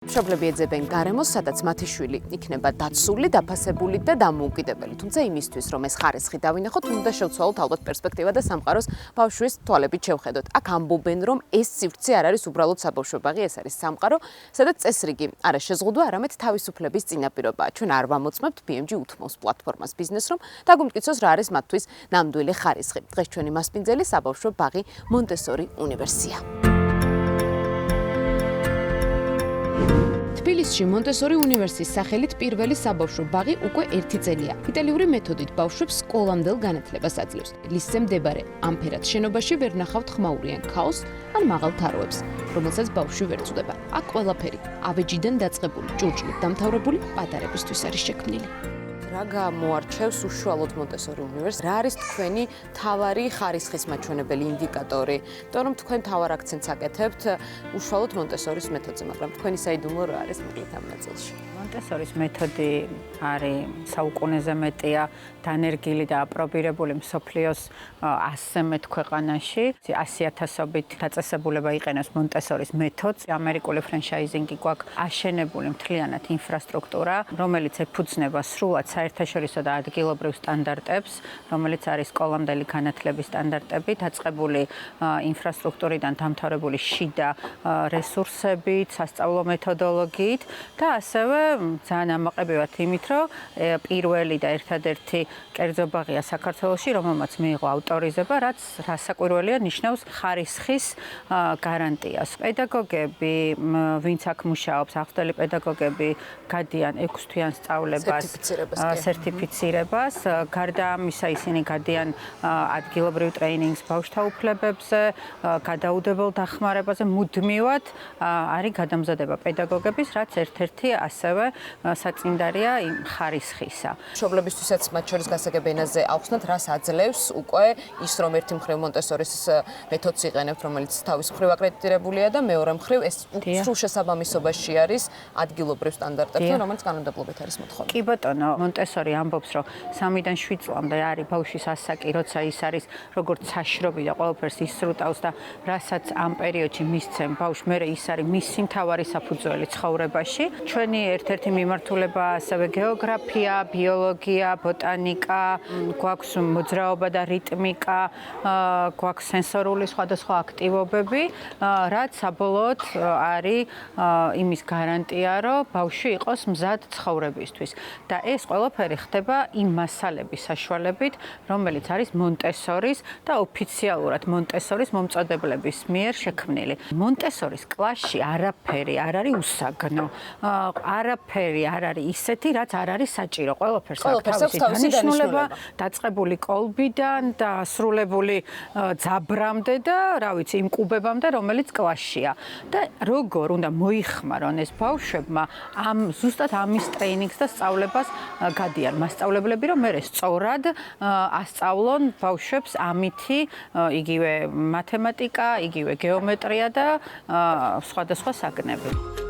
მშობლები ეძებენ გარემოს, სადაც მათი შვილი იქნება დაცული, დაფასებული და დამოუკიდებელი. თუმცა იმისთვის, რომ ეს ხარისხი დავინახოთ, უნდა შევცვალოთ ალბათ პერსპექტივა და სამყაროს ბავშვის თვალებით შევხედოთ. აქ ამბობენ, რომ ეს სივრცე არ არის უბრალოდ საბავშვო ბაღი, ეს არის სამყარო, სადაც წესრიგი არა შეზღუდვა, არამედ თავისუფლების წინაპირობაა. ჩვენ არ ვამოწმებთ BMG უთმობს პლატფორმას ბიზნესს, რომ დაგვიმტკიცოს რა არის მათთვის ნამდვილი ხარისხი. დღეს ჩვენი მასპინძელი საბავშვო ბაღი მონტესორი უნივერსია. თბილისში მონტესორი უნივერსიის სახელით პირველი საბავშვო ბაღი უკვე 1 წელია. იტალიური მეთოდით ბავშვებს სკოლამდელ განათლებას აძლევს. ლისზე მდებარე ამფერად შენობაში ვერ ნახავთ ხმაურიან ქაოსს ან მაღალ თაროებს, რომელსაც ბავშვი ვერ წვდება. აქ ყველაფერი ავეჯიდან დაწყებული, ჭურჭლით დამთავრებული პატარებისთვის არის შექმნილი. რა გამოარჩევს უშუალოდ მონტესორი უნივერსიტეტს? რა არის თქვენი მთავარი ხარისხის მაჩვენებელი ინდიკატორი? იმიტომ რომ თქვენ მთავარ აქცენტს აკეთებთ უშუალოდ მონტესორის მეთოდზე, მაგრამ თქვენი საიდუმლო რა არის მოკლედ ამ ნაწილში? მონტესორის მეთოდი არის საუკუნეზე მეტია დანერგილი და აპრობირებული მსოფლიოს 100 ქვეყანაში. 100,000-ობით დაწესებულება იყენებს მონტესორის მეთოდს. ამერიკული ფრენჩაიზინგი გვაქვს აშენებული მთლიანად ინფრასტრუქტურა, რომელიც ეფუძნება სრულად საერთაშორისო და ადგილობრივ სტანდარტებს, რომელიც არის სკოლამდელი განათლების სტანდარტები, დაწყებული ინფრასტრუქტურიდან დამთავრებული შიდა რესურსებით, სასწავლო მეთოდოლოგიით და ასევე ძალიან ამაყები ვართ იმით, რომ პირველი და ერთადერთი კერძო ბაღია საქართველოში, რომელმაც მიიღო ავტორიზება, რაც რასაკვირველია ნიშნავს ხარისხის გარანტიას. პედაგოგები, ვინც აქ მუშაობს, აღზრდელი პედაგოგები გადიან 6 თვიან სწავლებას, სერტიფიცირებას. გარდა ამისა, ისინი გადიან ადგილობრივ ტრეინინგს ბავშვთა უფლებებზე, გადაუდებელ დახმარებაზე, მუდმივად არის გადამზადება პედაგოგების, რაც ერთ-ერთი ასევე საწინდარია იმ ხარისხისა. მშობლებისთვისაც მათ შორის გასაგებ ენაზე ავხსნათ, რას აძლევს უკვე ის, რომ ერთი მხრივ მონტესორის მეთოდს იყენებთ, რომელიც თავის მხრივ აკრედიტირებულია და მეორე მხრივ ეს სრულ შესაბამისობაში არის ადგილობრივ სტანდარტებთან, რომელიც კანონმდებლობით არის მოთხოვილი. კი ბატონო, მონტესორი ამბობს, რომ 3-დან 7 წლამდე არის ბავშვის ასაკი, როცა ის არის როგორც საშრობი და ყველაფერს ისრუტავს და რასაც ამ პერიოდში მისცემ ბავშვს, მერე ის არის მისი მთავარი საფუძველი ცხოვრებაში. ჩვენი ერთ-ერთი მიმართულება ასევე გეოგრაფია, ბიოლოგია, ბოტანიკა, გვაქვს მოძრაობა და რიტმიკა, გვაქვს სენსორული სხვადასხვა აქტივობები, რაც საბოლოოდ არის იმის გარანტია, რომ ბავშვი იყოს მზად ცხოვრებისთვის. და ეს ყველაფერი ხდება იმ მასალების საშუალებით, რომელიც არის მონტესორის და ოფიციალურად მონტესორის მომწოდებლების მიერ შექმნილი. მონტესორის კლასში არაფერი არ არის უსაგნო. არაფერი არ არის ისეთი, რაც არ არის საჭირო. ყველაფერს აქვს თავისი დანიშნულება, დაწყებული კოლბიდან და სრულებული ძაბრამდე და რა ვიცი, იმ კუბებამდე, რომელიც კლასშია. და როგორ უნდა მოიხმარონ ეს ბავშვებმა ზუსტად ამის ტრეინინგს და სწავლებას გადიან მასწავლებლები, რომ მერე სწორად ასწავლონ ბავშვებს ამითი იგივე მათემატიკა, იგივე გეომეტრია და სხვადასხვა საგნები.